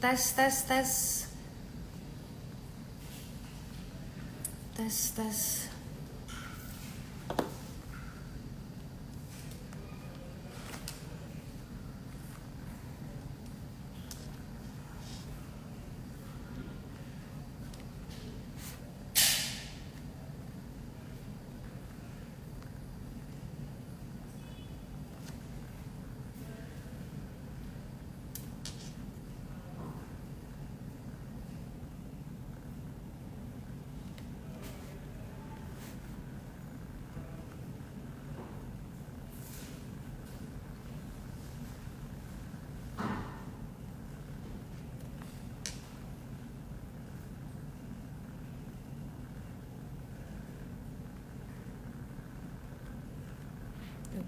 Tes, tes, tes. Tes, tes.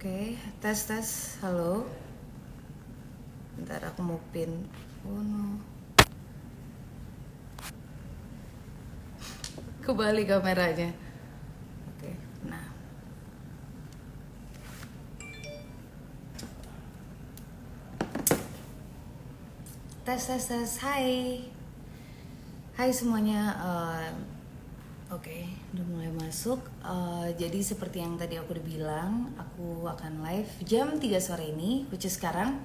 Oke, tes, tes. Halo. Bentar aku mau pin. Oh no. Kembali kameranya. Oke, nah. Tes, tes, tes. Hai. Hai semuanya. Oke, udah mulai masuk. Jadi seperti yang tadi aku udah bilang, aku akan live jam 3 sore ini, which is sekarang.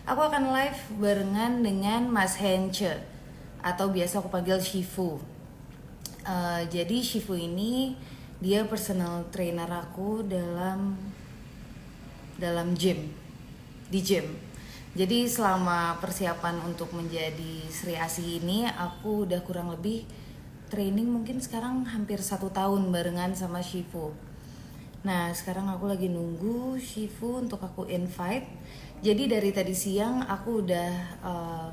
Aku akan live barengan dengan Mas Hence, atau biasa aku panggil Shifu. Jadi Shifu ini dia personal trainer aku dalam gym, di gym. Jadi selama persiapan untuk menjadi Sri Asih ini, aku udah kurang lebih training mungkin sekarang hampir 1 tahun barengan sama Shifu. Nah sekarang aku lagi nunggu Shifu untuk aku invite. Jadi dari tadi siang aku udah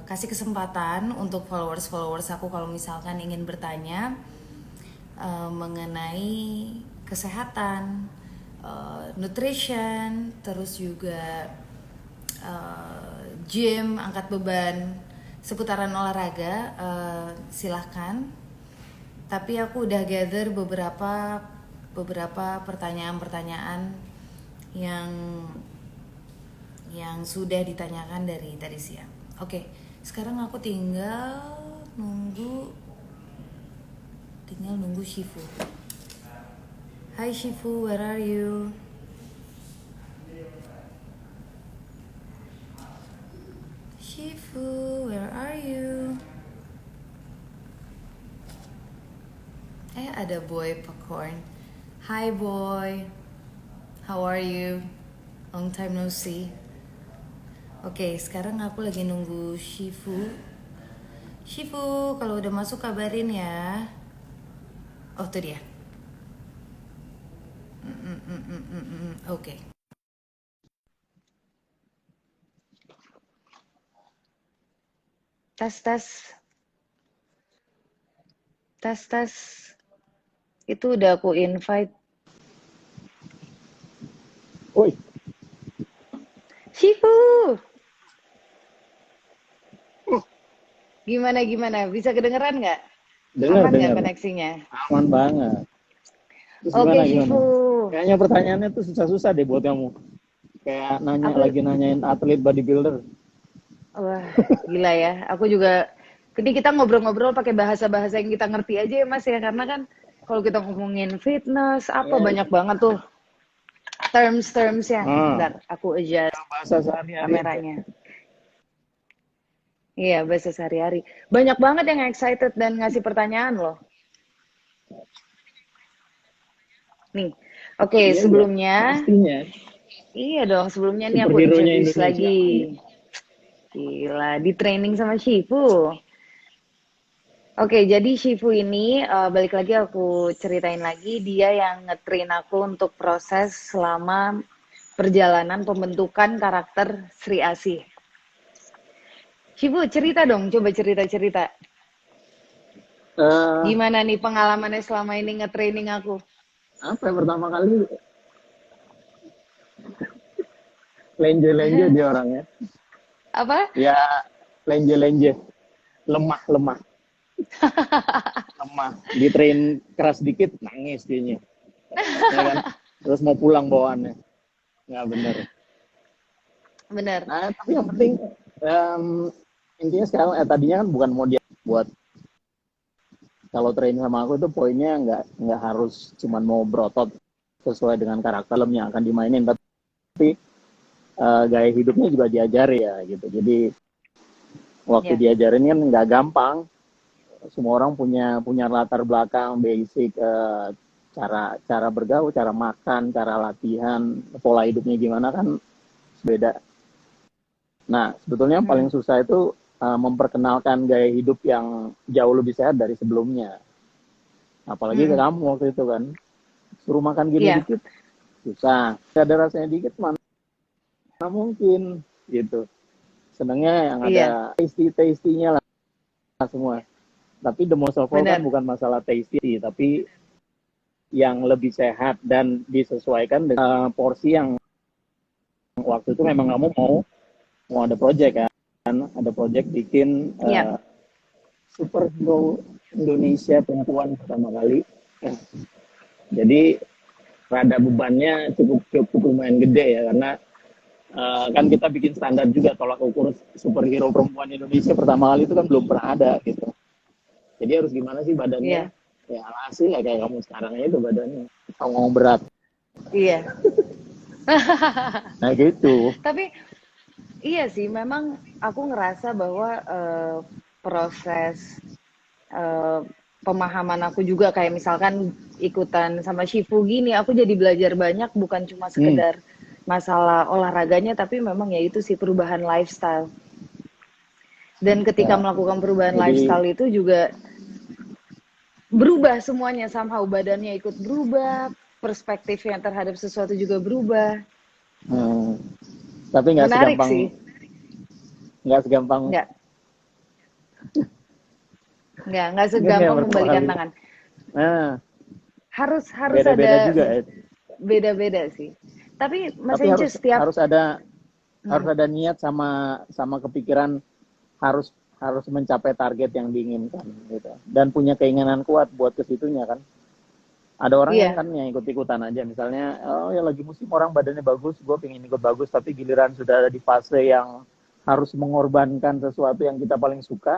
kasih kesempatan untuk followers aku kalau misalkan ingin bertanya mengenai kesehatan, nutrition, terus juga gym, angkat beban, seputaran olahraga, silahkan. Tapi aku udah gather beberapa pertanyaan-pertanyaan yang sudah ditanyakan dari tadi siang. Oke, sekarang aku tinggal nunggu Shifu. Hai Shifu, where are you? Shifu, where are you? Ada Boy Popcorn. Hi Boy, how are you? Long time no see. Oke, sekarang aku lagi nunggu Shifu. Shifu, kalau udah masuk kabarin ya. Oh, tuh dia. Oke. Tes. Itu udah aku invite. Oi, Shifu, gimana? Bisa kedengeran nggak? Aman nggak dengar. koneksinya? Aman banget. Terus Oke, gimana? Shifu. Kayaknya pertanyaannya tuh susah-susah deh buat kamu. Kayak Aku nanyain atlet bodybuilder. Wah, gila ya. Aku juga ini kita ngobrol-ngobrol pakai bahasa-bahasa yang kita ngerti aja ya, Mas ya. Karena kan kalau kita ngomongin fitness apa Ya, banyak banget tuh terms-termsnya. ah, Bentar, aku adjust bahasa sehari-hari aja. kameranya. Iya, bahasa sehari-hari. Banyak banget yang excited dan ngasih pertanyaan loh. Nih, oke, Iya, iya. sebelumnya, Pastinya. iya dong, sebelumnya nih aku Superhero-nya introduce Indonesia. lagi. Gila, di training sama Shifu. Oke, jadi Shifu ini balik lagi aku ceritain lagi dia yang nge-train aku untuk proses selama perjalanan pembentukan karakter Sri Asih. Shifu, cerita dong, coba cerita-cerita. Eh, Gimana nih pengalamannya selama ini nge-training aku? apa ya, pertama kali lenje-lenje dia orangnya. Apa? Ya, lenje-lenje. Lemah. Di train keras dikit, nangis dianya. Ya kan? Terus mau pulang bawaannya. Nggak bener. Bener. Nah, tapi yang penting em, intinya sekarang tadinya kan bukan mau dia buat, kalau training sama aku itu poinnya nggak harus cuman mau berotot sesuai dengan karakter film yang akan dimainin, tapi gaya hidupnya juga diajari ya gitu. Jadi waktu Ya. diajarin kan nggak gampang. Semua orang punya latar belakang basic, cara cara bergaul, cara makan, cara latihan, pola hidupnya gimana kan beda. Nah, sebetulnya yang paling Hmm. susah itu memperkenalkan gaya hidup yang jauh lebih sehat dari sebelumnya. Apalagi ke Hmm. kamu waktu itu kan, suruh makan gini Iya, dikit, susah. Ada rasanya dikit, mana mungkin gitu. Senangnya yang ada iya, tasty-tastynya lah semua. Tapi the most of all kan benar. bukan masalah tasty, tapi yang lebih sehat dan disesuaikan dengan porsi yang waktu itu memang kamu mau ada project kan, ada project bikin Iya, superhero Indonesia perempuan pertama kali. Jadi rada bebannya cukup lumayan gede ya, karena kan kita bikin standar juga tolak ukur superhero perempuan Indonesia pertama kali itu kan belum pernah ada gitu. Jadi harus gimana sih badannya? iya, Ya alhasil ya kayak kamu sekarang itu badannya. Kalau ngomong berat. iya. Nah gitu. Tapi iya sih, memang aku ngerasa bahwa proses eh, pemahaman aku juga kayak misalkan ikutan sama Shifu gini, aku jadi belajar banyak bukan cuma Hmm, sekedar masalah olahraganya, tapi memang ya itu sih perubahan lifestyle. Dan ketika ya. melakukan perubahan Jadi lifestyle itu juga berubah semuanya, somehow badannya ikut berubah, perspektifnya terhadap sesuatu juga berubah. hmm, tapi Menarik sih. nggak segampang Nggak, nggak mungkin ya segampang pertama membalikan kali. tangan. Nah, Harus beda-beda ada juga ya. beda-beda sih. Tapi Mas Tapi Ence setiap harus ada harus hmm, ada niat sama kepikiran, harus harus mencapai target yang diinginkan gitu. Dan punya keinginan kuat buat ke situnya kan. Ada orang yang iya, kan yang ikut-ikutan aja, misalnya oh ya lagi musim orang badannya bagus, gue pengen ikut bagus, tapi giliran sudah ada di fase yang harus mengorbankan sesuatu yang kita paling suka,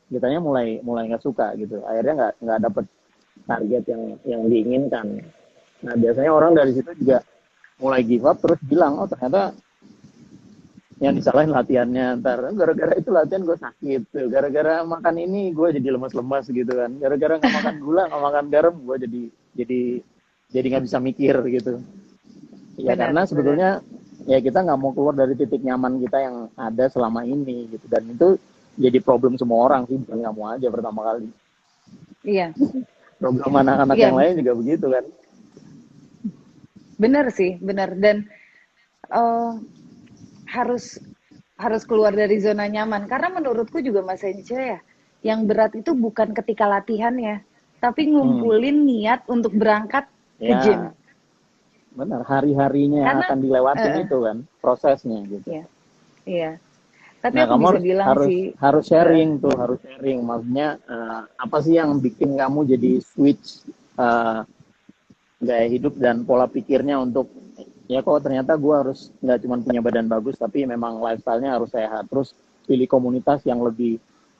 kitanya mulai mulai nggak suka gitu, akhirnya nggak dapet target yang diinginkan. Nah biasanya orang dari situ juga mulai give up, terus bilang oh ternyata yang disalahin latihannya, ntar gara-gara itu latihan gue sakit tuh, gara-gara makan ini gue jadi lemas-lemas gitu kan, gara-gara nggak makan gula nggak makan garam gue jadi jadi nggak bisa mikir gitu ya, benar, karena benar. sebetulnya ya kita nggak mau keluar dari titik nyaman kita yang ada selama ini gitu, dan itu jadi problem semua orang sih, bukan kamu aja pertama kali, Iya, problem anak-anak yang iya, lain juga begitu kan. benar sih, benar. Dan eh, harus harus keluar dari zona nyaman. Karena menurutku juga Mas Ence ya, yang berat itu bukan ketika latihannya, tapi Hmm. ngumpulin niat untuk berangkat ke Ya gym. benar, hari-harinya yang Karena akan dilewatin eh, itu kan prosesnya gitu. ya, iya. Tapi Nah, aku kamu bisa harus bilang harus sih, harus eh, sharing tuh, harus sharing. Maksudnya apa sih yang bikin kamu jadi switch eh, gaya hidup dan pola pikirnya untuk ya kok ternyata gue harus nggak cuma punya badan bagus, tapi memang lifestyle-nya harus sehat. Terus pilih komunitas yang lebih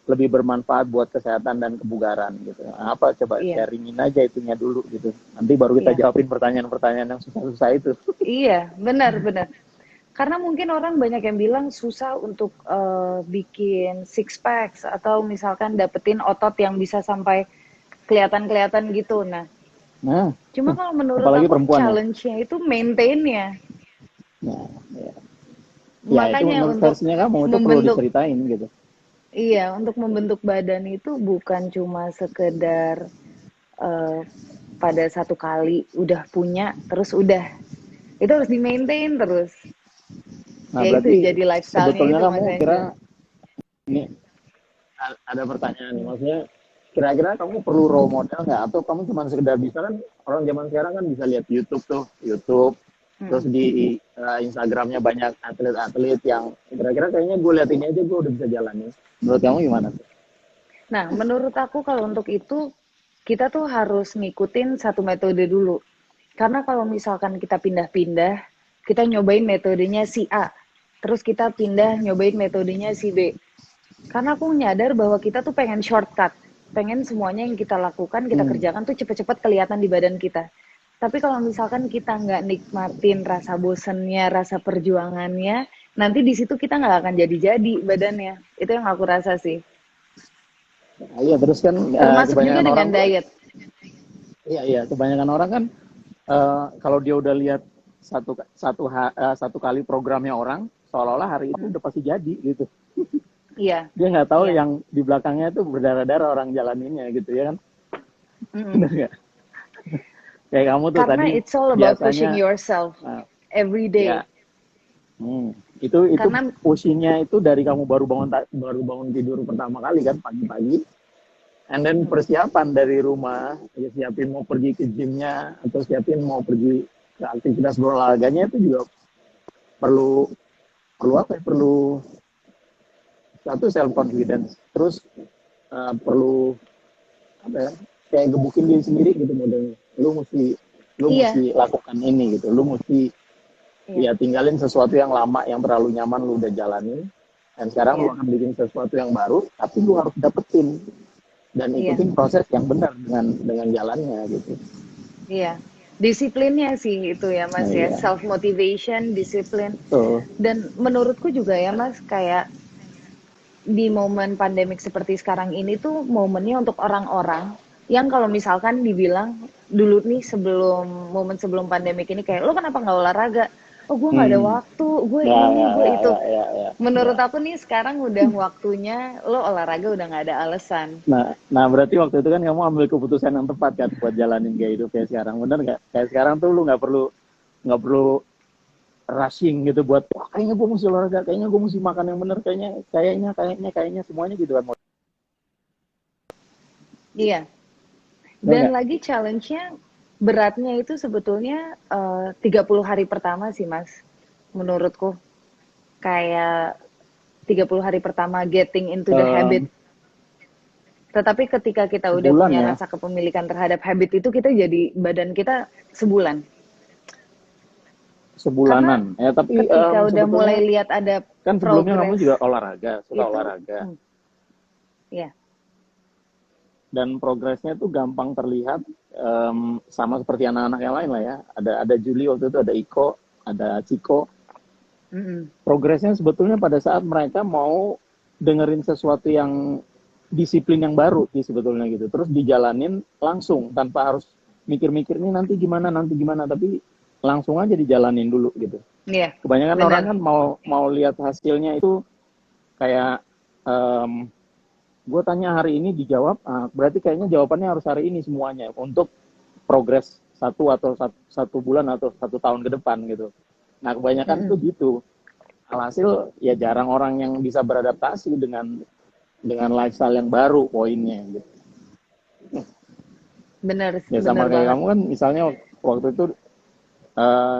lebih bermanfaat buat kesehatan dan kebugaran gitu. Nah, apa coba iya, sharingin aja itunya dulu gitu. Nanti baru kita iya, jawabin pertanyaan-pertanyaan yang susah-susah itu. iya, benar, benar. Karena mungkin orang banyak yang bilang susah untuk bikin six packs atau misalkan dapetin otot yang bisa sampai kelihatan-kelihatan gitu. Nah, Nah, cuma kalau menurut apalagi aku perempuan ya. challenge-nya itu maintain-nya. Nah, ya. Ya itu Makanya menurut untuk versinya kamu itu perlu membentuk, diceritain gitu. iya, untuk membentuk badan itu bukan cuma sekedar eh, pada satu kali udah punya, terus udah. Itu harus di-maintain terus. Nah Ya itu berarti jadi lifestyle-nya sebetulnya itu kamu Mas Ence. kira, ini ada pertanyaan nih, maksudnya kira-kira kamu perlu role model nggak, atau kamu cuma sekedar bisa kan, orang zaman sekarang kan bisa lihat YouTube tuh, YouTube, terus Mm-mm. di Instagramnya banyak atlet-atlet yang kira-kira kayaknya gue lihat ini aja gue udah bisa jalanin. Menurut kamu gimana tuh? Nah, menurut aku kalau untuk itu kita tuh harus ngikutin satu metode dulu. Karena kalau misalkan kita pindah-pindah, kita nyobain metodenya si A, terus kita pindah nyobain metodenya si B. Karena aku nyadar bahwa kita tuh pengen shortcut, pengen semuanya yang kita lakukan, kita Hmm. kerjakan tuh cepet-cepet kelihatan di badan kita. Tapi kalau misalkan kita nggak nikmatin rasa bosennya, rasa perjuangannya, nanti di situ kita nggak akan jadi-jadi badannya. Itu yang aku rasa sih. Nah, iya terus kan Termasuk juga kebanyakan orang dengan tuh, diet. iya iya kebanyakan orang kan kalau dia udah lihat satu kali programnya orang, seolah-olah hari itu Hmm. udah pasti jadi gitu. Iya, Dia nggak tahu iya. yang di belakangnya itu berdarah-darah orang jalaninnya gitu ya kan. Mm-mm. Benar nggak? Kayak kamu tuh Karena tadi it's all about pushing biasanya yourself uh, every ya day. itu Karena pushingnya itu dari kamu baru bangun tidur pertama kali kan pagi-pagi, and then mm, persiapan dari rumah, ya siapin mau pergi ke gymnya atau siapin mau pergi ke aktivitas olahraganya itu juga perlu perlu apa ya? Perlu satu self confidence, terus perlu apa ya? Kayak gebukin diri sendiri gitu modelnya. Lu iya, mesti lakukan ini gitu. Lu mesti iya, ya tinggalin sesuatu yang lama yang terlalu nyaman lu udah jalanin. Dan sekarang lu iya, akan bikin sesuatu yang baru, tapi lu harus dapetin dan iya, ikutin proses yang benar dengan jalannya gitu. iya. Disiplinnya sih itu ya Nah Mas ya, iya, self motivation, disiplin. tuh. Dan menurutku juga ya Mas, kayak di momen pandemik seperti sekarang ini tuh momennya untuk orang-orang yang kalau misalkan dibilang dulu nih sebelum momen sebelum pandemik ini kayak lo kenapa nggak olahraga? Oh gue nggak ada Hmm. waktu, gue Ya, ini ya, gue ya, itu. ya, ya, ya, ya. Menurut aku nih sekarang udah waktunya lo olahraga udah nggak ada alasan. Nah, berarti waktu itu kan kamu ambil keputusan yang tepat kan buat jalanin gaya hidup kayak sekarang, bener nggak? Kayak sekarang tuh lu nggak perlu rushing gitu buat, wah kayaknya gue mesti olahraga, kayaknya gue mesti makan yang bener, kayaknya semuanya gitu kan. Iya. Bener Dan nggak? lagi challenge-nya beratnya itu sebetulnya 30 hari pertama sih Mas. Menurutku kayak 30 hari pertama getting into the habit. Em, Tetapi ketika kita udah Sebulan punya ya, rasa kepemilikan terhadap habit itu kita jadi badan kita sebulan. Karena sebulanan. Ya tapi ketika udah mulai sebetulnya lihat ada kan sebelumnya kamu progress juga olahraga, suka itu, olahraga. ya, Dan progresnya tuh gampang terlihat, sama seperti anak-anak yang lain lah ya. Ada Juli waktu itu, ada Iko, ada Ciko. mm-mm. Progresnya sebetulnya pada saat mereka mau dengerin sesuatu yang disiplin yang baru sih sebetulnya gitu. Terus dijalanin langsung tanpa harus mikir-mikir nih nanti gimana, tapi langsung aja dijalanin dulu gitu. Iya, Kebanyakan orang benar. kan mau mau lihat hasilnya itu kayak, gue tanya hari ini dijawab, berarti kayaknya jawabannya harus hari ini semuanya untuk progres satu bulan atau 1 tahun ke depan gitu. Nah kebanyakan tuh Mm-mm. gitu. Alhasil ya jarang orang yang bisa beradaptasi dengan lifestyle yang baru poinnya gitu. Benar, Ya sama benar kayak banget. kamu kan misalnya waktu itu, eh,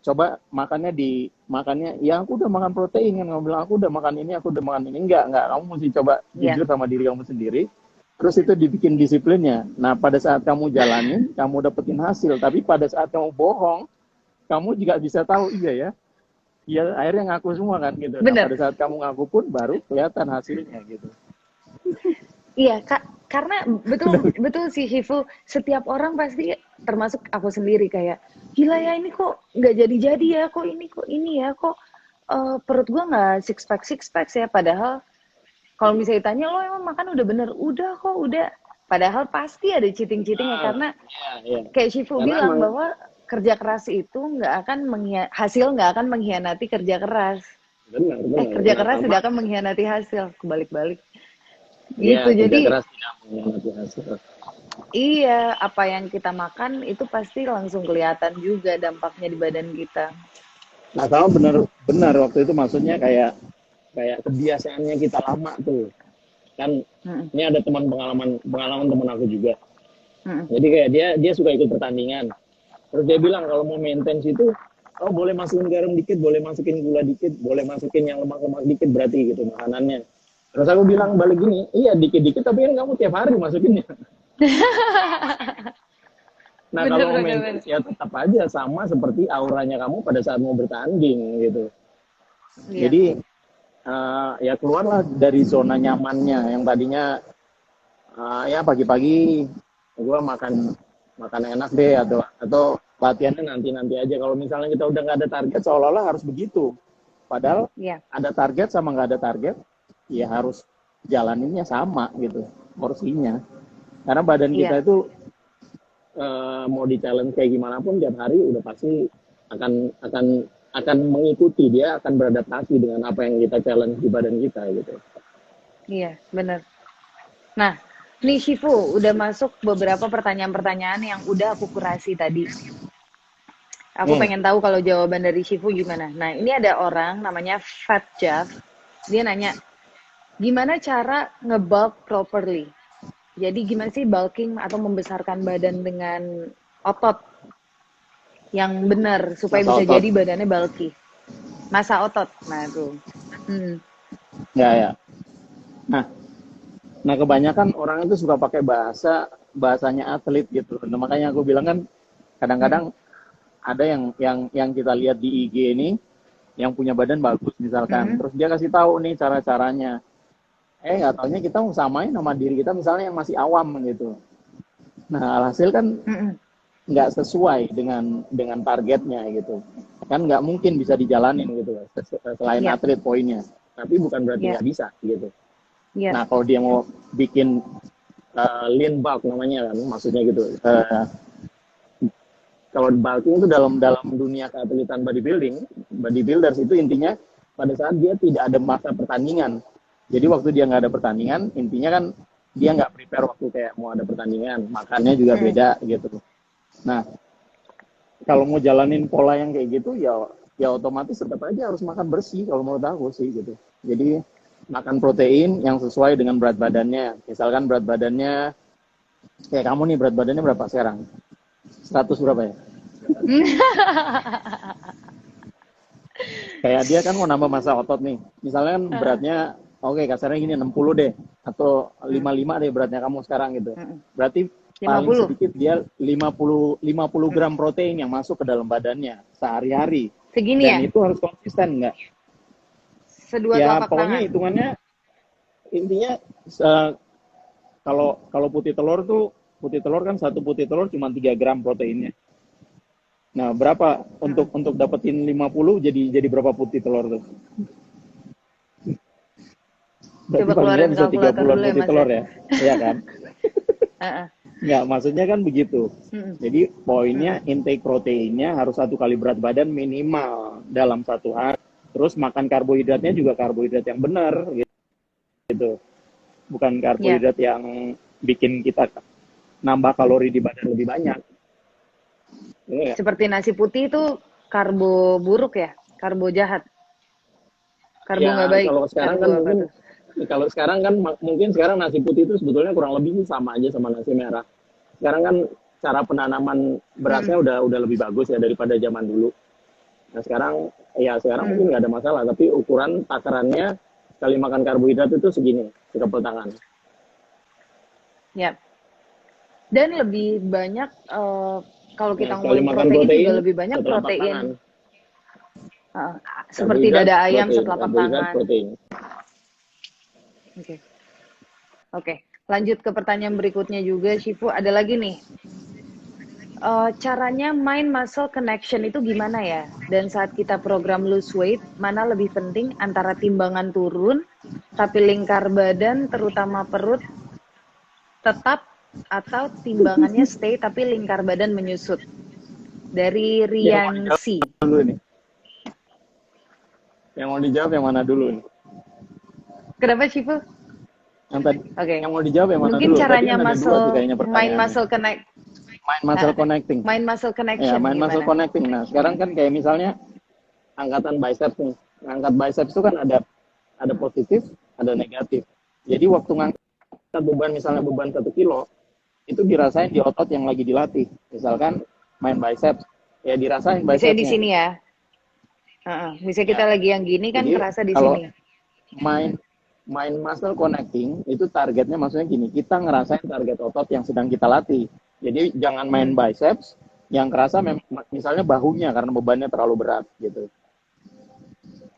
coba makannya ya aku udah makan protein kan, kamu bilang aku udah makan ini, aku udah makan ini, enggak, kamu mesti coba Iya, jujur sama diri kamu sendiri, terus itu dibikin disiplinnya. Nah pada saat kamu jalanin kamu dapetin hasil, tapi pada saat kamu bohong kamu juga bisa tahu iya ya, iya akhirnya ngaku semua kan gitu. Nah benar. pada saat kamu ngaku pun baru kelihatan hasilnya gitu. Iya, Kak, karena betul betul sih Hifu, setiap orang pasti termasuk aku sendiri kayak gila ya ini kok nggak jadi-jadi ya, kok ini ya, kok perut gua nggak six pack ya padahal kalau misalnya ditanya lo emang makan udah bener, udah kok udah. Padahal pasti ada cheating-cheatingnya karena Iya, iya. kayak Shifu Karena bilang emang bahwa kerja keras itu hasil nggak akan mengkhianati kerja keras. benar, benar. Kerja Nah keras sama, tidak akan mengkhianati hasil, kebalik-balik. ya Gitu. kerja Jadi keras tidak mengkhianati hasil. iya, apa yang kita makan itu pasti langsung kelihatan juga dampaknya di badan kita. Nah sama benar waktu itu maksudnya kayak kayak kebiasaannya kita lama tuh kan. Mm-mm, Ini ada teman pengalaman pengalaman teman aku juga, mm-mm. jadi kayak dia suka ikut pertandingan, terus dia bilang kalau mau maintenance itu, oh boleh masukin garam dikit, boleh masukin gula dikit, boleh masukin yang lemak-lemak dikit berarti gitu makanannya. Terus aku bilang balik gini, iya dikit-dikit tapi kan kamu tiap hari masukinnya. Nah Bener, kalau mau bener, bener. maintenance ya tetap aja sama seperti auranya kamu pada saat mau bertanding gitu. Iya, Jadi ya keluarlah dari zona nyamannya yang tadinya ya pagi-pagi gue makan makan enak deh atau latihannya nanti aja. Kalau misalnya kita udah nggak ada target seolah-olah harus begitu. Padahal Iya, ada target sama nggak ada target ya harus jalaninnya sama gitu porsinya. Karena badan iya, kita itu mau di challenge kayak gimana pun tiap hari udah pasti akan akan akan mengikuti, dia akan beradaptasi dengan apa yang kita challenge di badan kita gitu. iya, bener. Nah, nih Shifu, udah masuk beberapa pertanyaan-pertanyaan yang udah aku kurasi tadi. Aku Hmm. pengen tahu kalau jawaban dari Shifu gimana. Nah, ini ada orang namanya Fat Jeff. Dia nanya, gimana cara nge-bulk properly? Jadi gimana sih bulking atau membesarkan badan dengan otot yang benar supaya Masa bisa otot. jadi badannya bulky? Masa otot. Nah, tuh. Hmm. Ya. Nah, kebanyakan orang itu suka pakai bahasanya atlet gitu. Nah, makanya aku bilang kan Hmm. kadang-kadang ada yang kita lihat di IG ini yang punya badan bagus misalkan. Hmm. Terus dia kasih tahu nih cara-caranya. Nggak taunya kita mau samain sama diri kita misalnya yang masih awam gitu. Nah, alhasil kan Hmm. nggak sesuai dengan targetnya gitu. Kan nggak mungkin bisa dijalanin gitu selain Ya, atlet poinnya. Tapi bukan berarti ya, nggak bisa gitu. ya. Nah, kalau dia mau bikin lean bulk namanya kan, maksudnya gitu. Kalau bulking itu dalam dalam dunia keatletan bodybuilders itu intinya pada saat dia tidak ada masa pertandingan. Jadi waktu dia nggak ada pertandingan, intinya kan dia nggak prepare waktu kayak mau ada pertandingan, makannya juga Hmm. beda gitu. Nah, kalau mau jalanin pola yang kayak gitu ya otomatis tetap aja harus makan bersih kalau menurut aku sih gitu. Jadi makan protein yang sesuai dengan berat badannya. Misalkan berat badannya kayak kamu nih, berat badannya berapa sekarang? 100 berapa ya? Kayak dia kan mau nambah masa otot nih. Misalnya kan beratnya oke, kasarnya gini 60 deh atau 55 deh beratnya kamu sekarang gitu. Berarti paling 50. sedikit dia 50 gram protein yang masuk ke dalam badannya sehari-hari. Segini Dan ya? itu harus konsisten nggak? Sedua Ya telapak pokoknya tangan. hitungannya intinya kalau kalau putih telur kan satu putih telur cuma 3 gram proteinnya. Nah, berapa untuk dapetin 50 jadi berapa putih telur tuh? Berarti Coba paling nggak keluarin bisa kalkulator 30-an dulu ya, putih Mas ya. telur ya. Iya kan? Heeh. Nggak, maksudnya kan begitu. Mm-mm. Jadi poinnya Mm-mm. intake proteinnya harus 1 kali berat badan minimal dalam 1 hari. Terus makan karbohidratnya juga karbohidrat yang benar gitu. Bukan Ya, karbohidrat yang bikin kita nambah kalori di badan lebih banyak. Iya. seperti nasi putih itu karbo buruk ya, karbo jahat, karbo Ya nggak baik, kalau sekarang karbo kan apa mungkin tuh? mungkin sekarang nasi putih itu sebetulnya kurang lebih sama aja sama nasi merah. Sekarang kan cara penanaman Mm-mm. berasnya udah lebih bagus ya daripada zaman dulu. Nah sekarang Mm-mm. mungkin nggak ada masalah, tapi ukuran takarannya sekali makan karbohidrat itu segini, sekepel tangan. Ya, dan lebih banyak kalau Nah kita sekali ngomongin makan protein protein juga lebih banyak setelapak tangan, protein eh, seperti karbohidrat dada ayam protein, setelapak karbohidrat tangan. protein. Oke, oke. Lanjut ke pertanyaan berikutnya juga, Shifu. Ada lagi nih. Caranya mind muscle connection itu gimana ya? Dan saat kita program lose weight, mana lebih penting antara timbangan turun, tapi lingkar badan, terutama perut, tetap atau timbangannya stay tapi lingkar badan menyusut? Dari Yang mau dijawab Riansi. dulu nih, yang mau dijawab yang mana dulu nih? Kenapa Shifu? Yang tadi, Oke. yang mau dijawab yang mana Mungkin dulu? Tadi caranya kan ada dua tuh kayaknya mind pertanyaannya. muscle connect, Mind muscle connecting. mind muscle Ya, connection mind muscle gimana? connecting. Nah, sekarang kan kayak misalnya angkatan biceps nih. Angkat biceps itu kan ada positif, ada negatif. Jadi waktu ngangkat beban misalnya beban 1 kilo, itu dirasain di otot yang lagi dilatih. Misalkan main biceps, ya dirasain Bisa di bicepsnya. sini ya. Bisa kita Ya. lagi yang gini kan Jadi kerasa di kalau sini. mind mind muscle connecting itu targetnya maksudnya gini, kita ngerasain target otot yang sedang kita latih. Jadi jangan main Hmm. biceps yang kerasa misalnya bahunya karena bebannya terlalu berat gitu.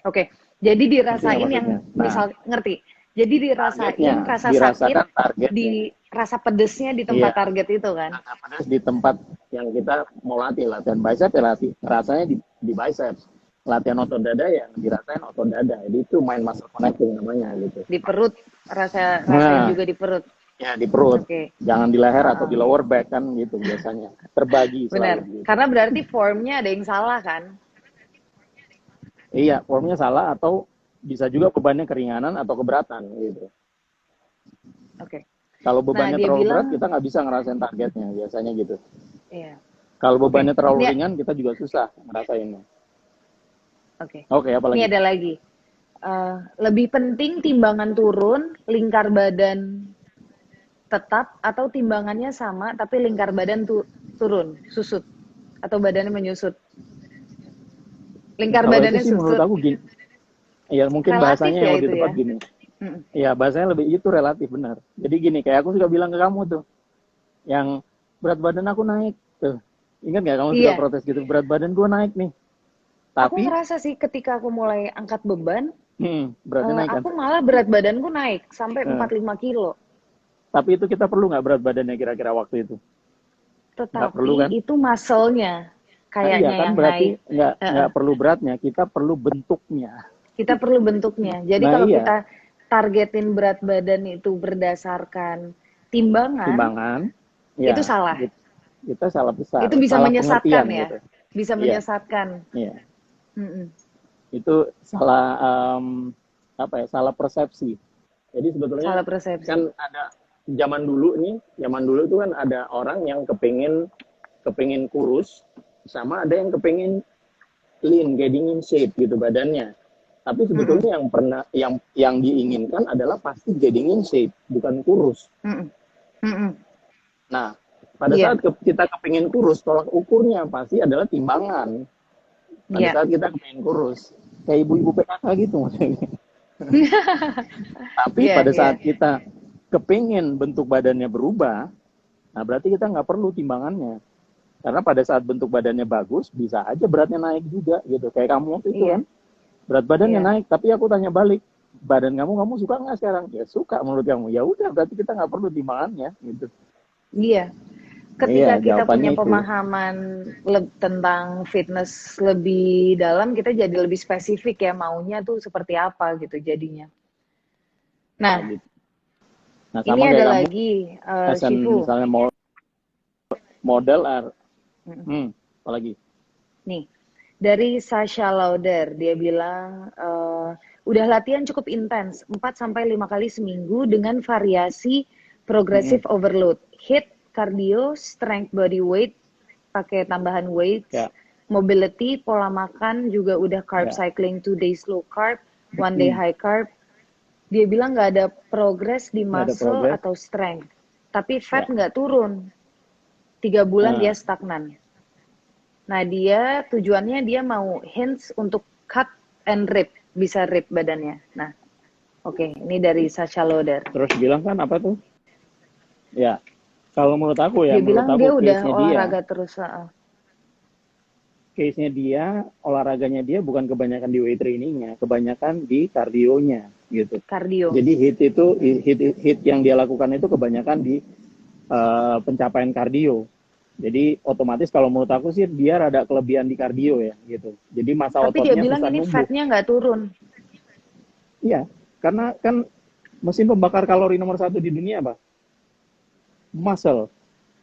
Oke. Jadi Ngerti nggak dirasain yang maksudnya? Nah, misal ngerti. Jadi dirasain targetnya, rasa sakit dirasakan targetnya. di rasa pedesnya di tempat Iya, target itu kan. rasa pedas di tempat yang kita mau latih, latihan bicep ya rasanya di bicep. Latihan otot dada yang dirasain otot dada. Jadi itu main muscle connecting namanya gitu. Di perut rasain Nah, juga di perut. ya di perut. Oke. Jangan di leher atau Heeh. di lower back kan gitu biasanya. Terbagi Benar. selalu gitu. Karena berarti formnya ada yang salah kan? Iya, formnya salah atau bisa juga bebannya keringanan atau keberatan gitu. Oke. Kalau Nah, bebannya dia terlalu berat, bilang kita nggak bisa ngerasain targetnya biasanya gitu. iya. Kalau Oke. bebannya terlalu Ini ringan, kita juga susah ngerasainnya. oke. Oke, apa Ini lagi? ada lagi. Lebih penting timbangan turun, lingkar badan tetap atau timbangannya sama tapi lingkar badan turun, susut atau badannya menyusut. Lingkar Kalau itu badannya sih menurut susut. aku gini. Ya mungkin Relatif bahasanya ya yang itu lebih tepat ya. gini. Mm-mm. Ya bahasanya lebih itu relatif benar. Jadi gini, kayak aku suka bilang ke kamu tuh, yang berat badan aku naik tuh. Ingat nggak kamu suka Iya. protes gitu, berat badan gue naik nih. Aku Tapi ngerasa sih ketika aku mulai angkat beban, beratnya naik kan. aku malah berat badanku naik sampai Nah, 45 kilo. tapi itu kita perlu nggak berat badannya kira-kira waktu itu? Nggak perlu kan? Tetapi itu muscle-nya Nah, iya kayaknya kan yang berarti naik. nggak perlu beratnya, kita perlu bentuknya. Kita perlu bentuknya. Jadi Nah kalau iya, kita targetin berat badan itu berdasarkan timbangan, timbangan, itu ya salah. kita salah besar, Itu bisa salah menyesatkan pengertian ya. gitu. Bisa Iya, menyesatkan. iya. Mm-mm. Itu salah apa ya? Salah persepsi. Jadi sebetulnya Salah persepsi. kan ada zaman dulu itu kan ada orang yang kepingin kurus, sama ada yang kepingin lean, getting in shape gitu badannya. Tapi Mm-mm. sebetulnya yang diinginkan adalah pasti getting in shape, bukan kurus. Mm-mm. Mm-mm. Nah, pada Iya, saat kita kepingin kurus, tolak ukurnya pasti adalah timbangan. Pada iya. saat kita kepingin kurus, kayak ibu-ibu PKK gitu maksudnya. Tapi Iya, pada iya. saat kita kepingin bentuk badannya berubah, nah berarti kita nggak perlu timbangannya. Karena pada saat bentuk badannya bagus, bisa aja beratnya naik juga gitu. Kayak kamu waktu itu Iya, kan, berat badannya iya. naik, tapi aku tanya balik, badan kamu suka nggak sekarang? Ya suka menurut kamu. Ya udah, berarti kita nggak perlu timbangannya gitu. Iya. Iya, Ketika kita punya jawabannya itu. pemahaman tentang fitness lebih dalam, kita jadi lebih spesifik ya maunya tuh seperti apa gitu jadinya. Nah, Nah, gitu. Nah, ini sama ada kayak kamu, lagi asal Shifu. misalnya model, Mm. apalagi? Nih, dari Sasha Lauder, dia bilang udah latihan cukup intens, 4 sampai 5 kali seminggu dengan variasi progressive overload, HIIT, cardio, strength body weight, pakai tambahan weights, Ya, mobility, pola makan juga udah carb ya. cycling, 2 days low carb, 1 day high carb. Dia bilang nggak ada progres di Nggak ada muscle progres. atau strength, tapi Ya. fat nggak turun. 3 bulan Nah, dia stagnan. Nah, dia tujuannya dia mau hints untuk cut and rip, bisa rip badannya. Nah, oke, ini dari Sasha Loder. terus bilang kan apa tuh? Ya, kalau menurut aku Dia bilang dia udah olahraga terus. case-nya dia, olahraganya dia bukan kebanyakan di weight trainingnya, kebanyakan di kardionya gitu. Kardio. Jadi hit yang dia lakukan itu kebanyakan di pencapaian kardio. Jadi otomatis kalau menurut aku sih dia rada kelebihan di kardio ya gitu. Jadi masa Tapi dia ototnya bilang susah ini numbuh. fatnya nggak turun. Iya, karena kan mesin pembakar kalori nomor 1 di dunia apa? Muscle.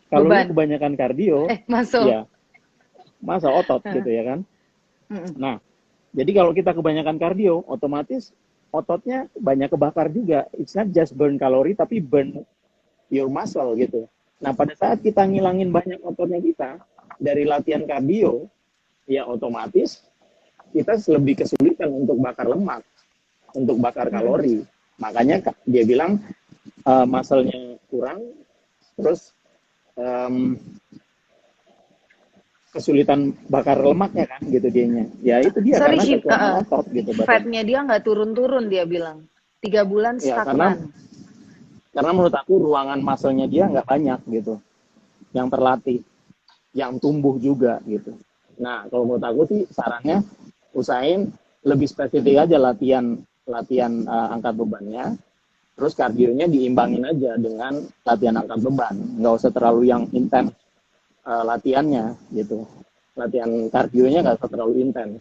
Kalau lu Beban. kebanyakan kardio, Muscle. ya masa otot gitu ya kan. Nah, jadi kalau kita kebanyakan kardio, otomatis ototnya banyak kebakar juga. It's not just burn kalori, tapi burn your muscle gitu. Nah, pada saat kita ngilangin banyak ototnya kita dari latihan kardio, ya otomatis kita lebih kesulitan untuk bakar lemak, untuk bakar kalori. Makanya dia bilang muscle-nya kurang, terus kesulitan bakar lemaknya kan gitu dianya. Ya itu dia Sorry, karena kekurangan otot gitu badan. fatnya dia nggak turun-turun dia bilang. 3 bulan Ya stagnan. karena menurut aku ruangan muscle-nya dia nggak banyak gitu. Yang terlatih, yang tumbuh juga gitu. Nah, kalau menurut aku sih sarannya usahain lebih spesifik aja latihan latihan angkat bebannya, terus kardionya diimbangin aja dengan latihan angkat beban, nggak usah terlalu yang intens latihannya gitu. Latihan kardionya nggak usah terlalu intens.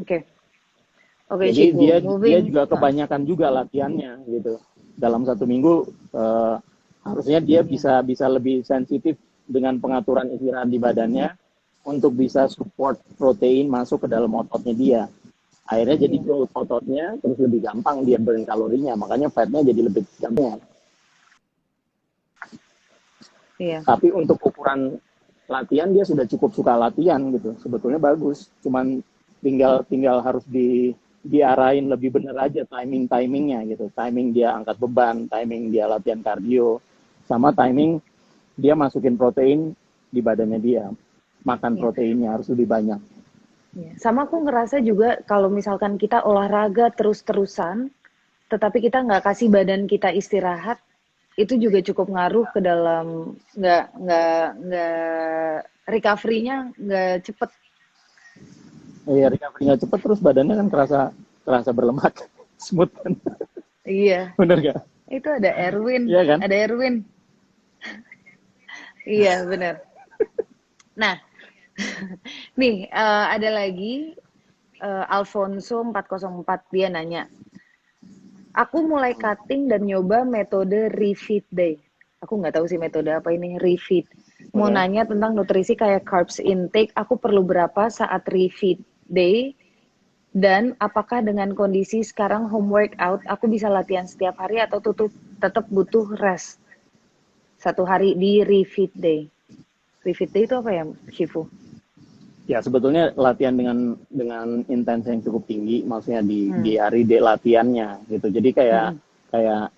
Oke. Oke, Jadi Shifu. dia Moving. juga kebanyakan juga latihannya gitu. Dalam 1 minggu harusnya dia bisa lebih sensitif dengan pengaturan istirahat di badannya untuk bisa support protein masuk ke dalam ototnya dia. Akhirnya jadi growth ototnya, terus lebih gampang dia burn kalorinya, makanya fatnya jadi lebih gampang. Iya. Tapi untuk ukuran latihan dia sudah cukup suka latihan gitu, sebetulnya bagus. Cuman tinggal harus diarahin lebih benar aja timingnya gitu. Timing dia angkat beban, timing dia latihan kardio, sama timing dia masukin protein di badannya dia. Makan proteinnya harus lebih banyak. Sama aku ngerasa juga kalau misalkan kita olahraga terus-terusan, tetapi kita nggak kasih badan kita istirahat, itu juga cukup ngaruh ke dalam nggak recovery-nya nggak cepet. Iya, recovery-nya cepet, terus badannya kan kerasa berlemak, smooth kan. Iya. Bener gak? Itu ada Erwin, Iya kan? ada Erwin. Iya benar. Nah, nih ada lagi Alfonso 404, dia nanya, aku mulai cutting dan nyoba metode refeed day. Aku nggak tahu sih metode apa ini, refeed. Mau nanya tentang nutrisi kayak carbs intake, aku perlu berapa saat refeed day, dan apakah dengan kondisi sekarang home workout aku bisa latihan setiap hari atau tetap butuh rest 1 hari di refeed day. Refeed day itu apa ya, Shifu? Ya sebetulnya latihan dengan intens yang cukup tinggi, maksudnya di hari D latihannya gitu. Jadi kayak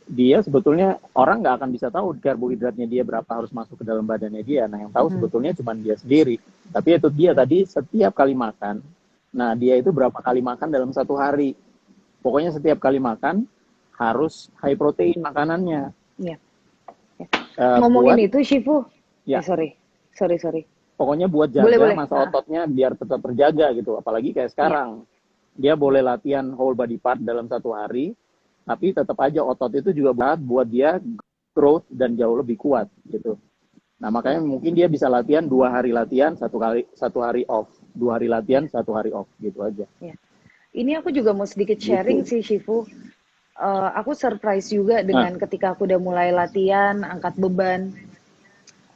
dia sebetulnya orang nggak akan bisa tahu karbohidratnya dia berapa harus masuk ke dalam badannya dia. Nah yang tahu sebetulnya cuma dia sendiri. Tapi itu dia tadi setiap kali makan. Nah dia itu berapa kali makan dalam 1 hari. Pokoknya setiap kali makan harus high protein makanannya. Iya. Ngomongin buat, itu Shifu. Ya. Sorry. Pokoknya buat jaga masa ototnya biar tetap terjaga gitu. Apalagi kayak sekarang. Dia boleh latihan whole body part dalam 1 hari, tapi tetap aja otot itu juga buat dia growth dan jauh lebih kuat gitu. Nah makanya mungkin dia bisa latihan 2 hari latihan, 1 hari off. 2 hari latihan, 1 hari off gitu aja. Ya. Ini aku juga mau sedikit sharing sih Shifu. Aku surprise juga dengan ketika aku udah mulai latihan, angkat beban.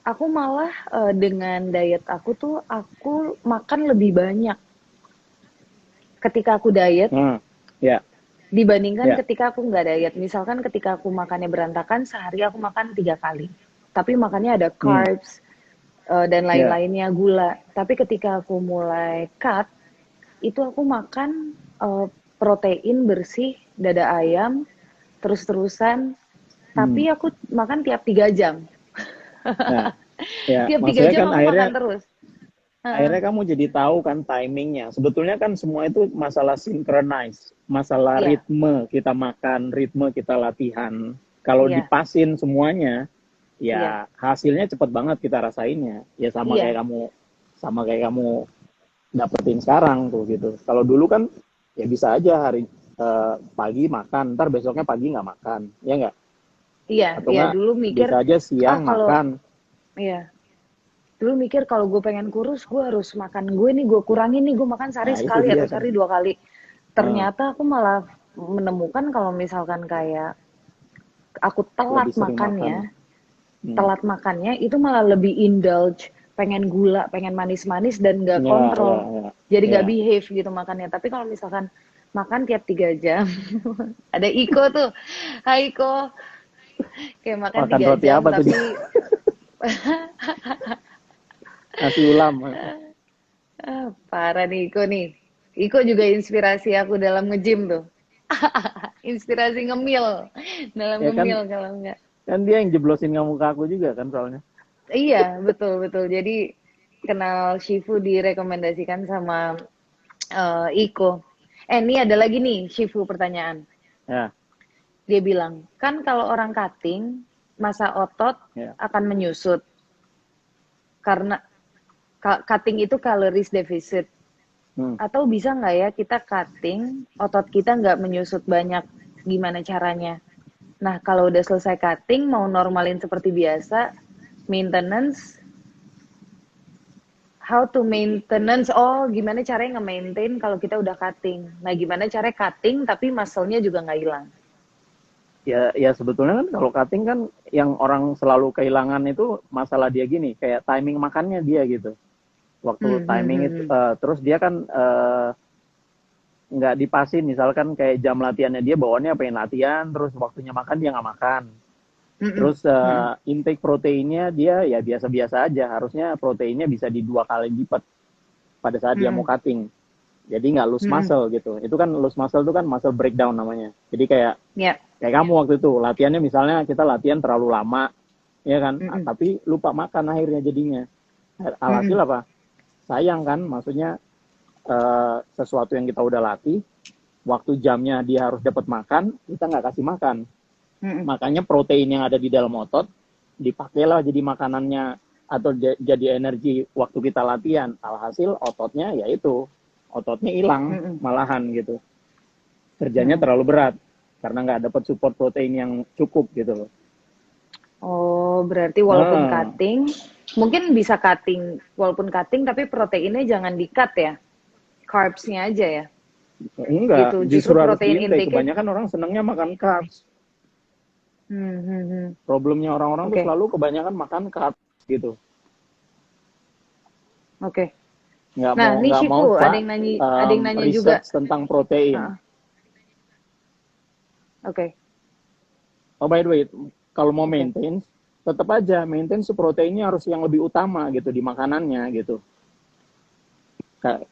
Aku malah dengan diet aku tuh aku makan lebih banyak ketika aku diet dibandingkan ketika aku nggak diet. Misalkan ketika aku makannya berantakan, sehari aku makan 3 kali, tapi makannya ada carbs dan lain-lainnya, gula. Tapi ketika aku mulai cut, itu aku makan protein bersih, dada ayam terus-terusan, tapi aku makan tiap 3 jam. Tiap 3 jam kan aku makan terus. Akhirnya kamu jadi tahu kan timingnya. Sebetulnya kan semua itu masalah synchronize, masalah ritme kita makan, ritme kita latihan. Kalau dipasin semuanya, hasilnya cepet banget kita rasainnya. Ya sama kayak kamu dapetin sekarang tuh gitu. Kalau dulu kan ya bisa aja hari pagi makan, ntar besoknya pagi nggak makan, ya nggak? Iya, dulu mikir bisa aja siang makan. Iya. Dulu mikir kalau gue pengen kurus, gue harus makan gue kurangin nih, gue makan sehari sekali atau sehari 2 kali. Ternyata aku malah menemukan kalau misalkan kayak aku telat makannya itu malah lebih indulge, pengen gula, pengen manis-manis dan nggak kontrol. Jadi nggak behave gitu makannya. Tapi kalau misalkan makan tiap 3 jam, ada Iko tuh, hai Iko. Kayak makan 3 jam apa tapi nasi ulam. Parah nih Iko nih. Iko juga inspirasi aku dalam nge-gym tuh. Inspirasi ngemil. Dalam ngemil kalau enggak. Kan dia yang jeblosin kamu ke aku juga kan soalnya. Iya, betul. Jadi kenal Shifu direkomendasikan sama Iko. Ini ada lagi nih Shifu pertanyaan. Ya. Dia bilang, kan kalau orang cutting, masa otot akan menyusut. Karena cutting itu calories deficit. Hmm. Atau bisa nggak ya kita cutting, otot kita nggak menyusut banyak, gimana caranya? Nah, kalau udah selesai cutting, mau normalin seperti biasa, maintenance, how to maintenance, oh gimana caranya nge-maintain kalau kita udah cutting. Nah, gimana caranya cutting tapi muscle-nya juga nggak hilang. Ya sebetulnya kan kalau cutting kan yang orang selalu kehilangan itu masalah dia gini, kayak timing makannya dia gitu. Waktu timing itu, terus dia kan nggak dipasin, misalkan kayak jam latihannya dia bawaannya pengen latihan, terus waktunya makan dia nggak makan. Terus intake proteinnya dia ya biasa-biasa aja, harusnya proteinnya bisa di 2 kali lipat pada saat dia mau cutting. Jadi nggak lose muscle gitu. Itu kan lose muscle itu kan muscle breakdown namanya. Jadi kayak Ya. kayak kamu waktu itu latihannya misalnya kita latihan terlalu lama, ya kan? Tapi lupa makan akhirnya jadinya. Alhasil apa? Sayang kan, maksudnya sesuatu yang kita udah latih, waktu jamnya dia harus dapat makan, kita nggak kasih makan. Makanya protein yang ada di dalam otot dipakailah jadi makanannya atau jadi energi waktu kita latihan. Alhasil ototnya ya itu, ototnya hilang malahan gitu. Kerjanya terlalu berat karena nggak dapat support protein yang cukup gitu loh. Oh, berarti walaupun cutting, mungkin bisa cutting, walaupun cutting tapi proteinnya jangan di-cut ya. Carbs-nya aja ya. Enggak, Gitu. Justru justru harus protein diintake. intake-nya. Kebanyakan orang senangnya makan carbs. Problemnya orang-orang tuh Oke. selalu kebanyakan makan carbs gitu. Oke. Nggak Nah, mau nih nggak mau Shifu, ada Pak yang nanya juga. research tentang protein. Oke. Oh by the way, kalau mau Oke. maintain, tetap aja maintain proteinnya harus yang lebih utama gitu di makanannya gitu.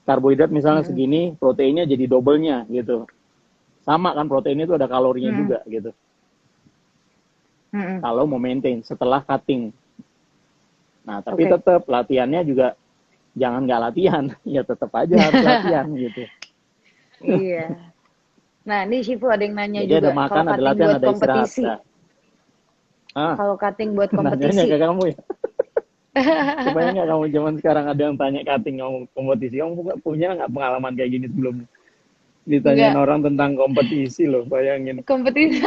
Karbohidrat misalnya segini, proteinnya jadi double-nya gitu. Sama kan, protein itu ada kalorinya juga gitu. Kalau mau maintain setelah cutting. Nah, tapi tetap latihannya juga jangan nggak latihan, ya tetap aja harus latihan gitu. Iya. Nah, nih Shifu ada yang nanya Jadi ada juga, makan, kalau ada cutting latihan, buat ada istirahat. kompetisi. Kalau cutting buat Nanyanya kompetisi. ke kamu ya. Kebayang nggak kamu zaman sekarang ada yang tanya cutting kamu kompetisi, kamu punya nggak pengalaman kayak gini sebelumnya? Ditanyain Enggak. orang tentang kompetisi loh, bayangin. Kompetisi.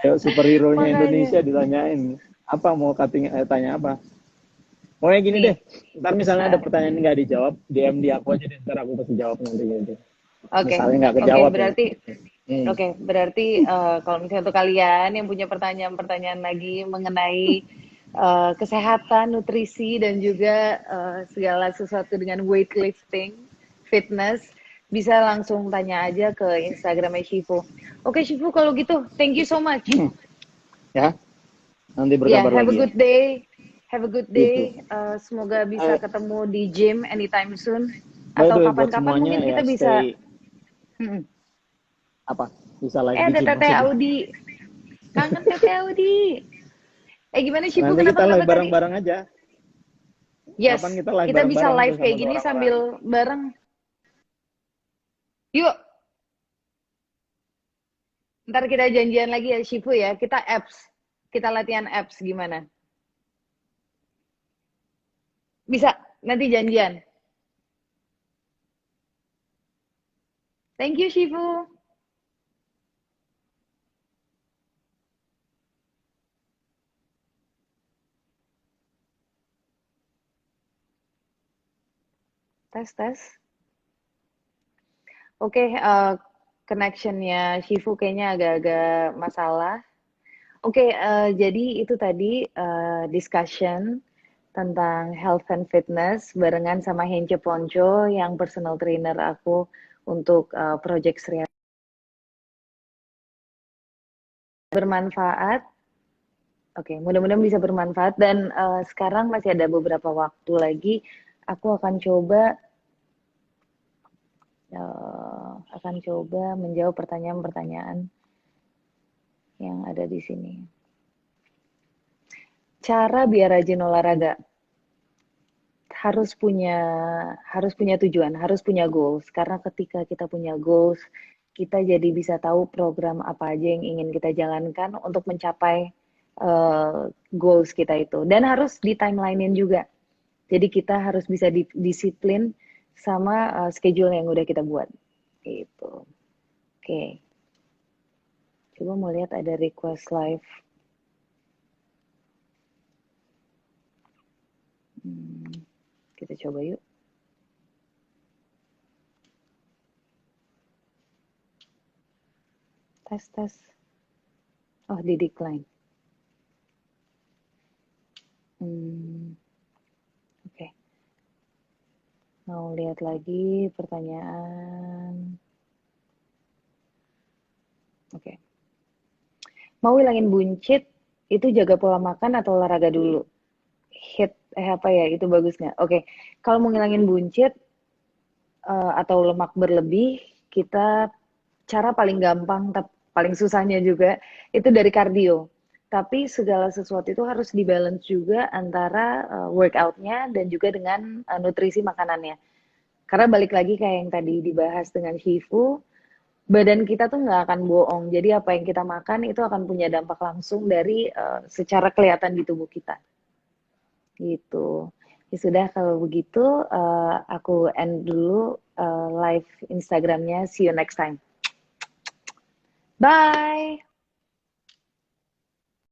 Kayak superhero-nya Makanya. Indonesia ditanyain, apa mau cutting, tanya apa? Pokoknya gini Nih. deh, ntar misalnya ada pertanyaan nggak dijawab, DM di aku aja deh, ntar aku pasti jawab nanti gitu. Oke. Misalnya nggak Oke, kejawab ya. berarti kalau misalnya untuk kalian yang punya pertanyaan-pertanyaan lagi mengenai kesehatan, nutrisi dan juga segala sesuatu dengan weightlifting, fitness, bisa langsung tanya aja ke Instagramnya Shifu. Oke, Shifu, kalau gitu, thank you so much. Ya, nanti Ya, berkabar have a lagi ya. good day. Have a good Gitu. day. Semoga bisa ketemu di gym anytime soon. By the Atau way, buat kapan-kapan semuanya mungkin ya kita bisa. stay apa? Bisa live di Ada gym Tete maksudnya. Audi. Kangen Tete Audi. Gimana Shifu? Nanti kita live Kenapa tadi? bareng-bareng aja. Yes, Kapan kita live kita bisa bareng-bareng tuh live sama kayak gini orang-orang. sambil bareng. Yuk, ntar kita janjian lagi ya Shifu ya. Kita abs. Kita latihan abs gimana? Bisa, nanti janjian. Thank you Shifu. Tes. Oke, connectionnya Shifu kayaknya agak-agak masalah. Oke, jadi itu tadi discussion tentang health and fitness barengan sama Hence Ponco yang personal trainer aku untuk Project Sri. Bermanfaat. Oke, mudah-mudahan bisa bermanfaat dan sekarang masih ada beberapa waktu lagi. Aku akan coba menjawab pertanyaan-pertanyaan yang ada di sini. Cara biar rajin olahraga harus punya tujuan, harus punya goals. Karena ketika kita punya goals, kita jadi bisa tahu program apa aja yang ingin kita jalankan untuk mencapai goals kita itu. Dan harus di timeline-in juga. Jadi kita harus bisa disiplin sama schedule yang udah kita buat. Gitu. Oke. Coba mau lihat ada request live. Kita coba yuk. Tes. Oh, di decline. Oke. Mau lihat lagi pertanyaan. Oke. Mau hilangin buncit, itu jaga pola makan atau olahraga dulu? Apa ya, itu bagus nggak? Oke. Kalau mau ngilangin buncit atau lemak berlebih, kita cara paling gampang, paling susahnya juga, itu dari kardio. Tapi segala sesuatu itu harus dibalance juga antara workoutnya dan juga dengan nutrisi makanannya. Karena balik lagi kayak yang tadi dibahas dengan Shifu, badan kita tuh nggak akan bohong. Jadi apa yang kita makan itu akan punya dampak langsung dari secara kelihatan di tubuh kita. Gitu. Ya sudah kalau begitu aku end dulu live Instagramnya. See you next time. Bye.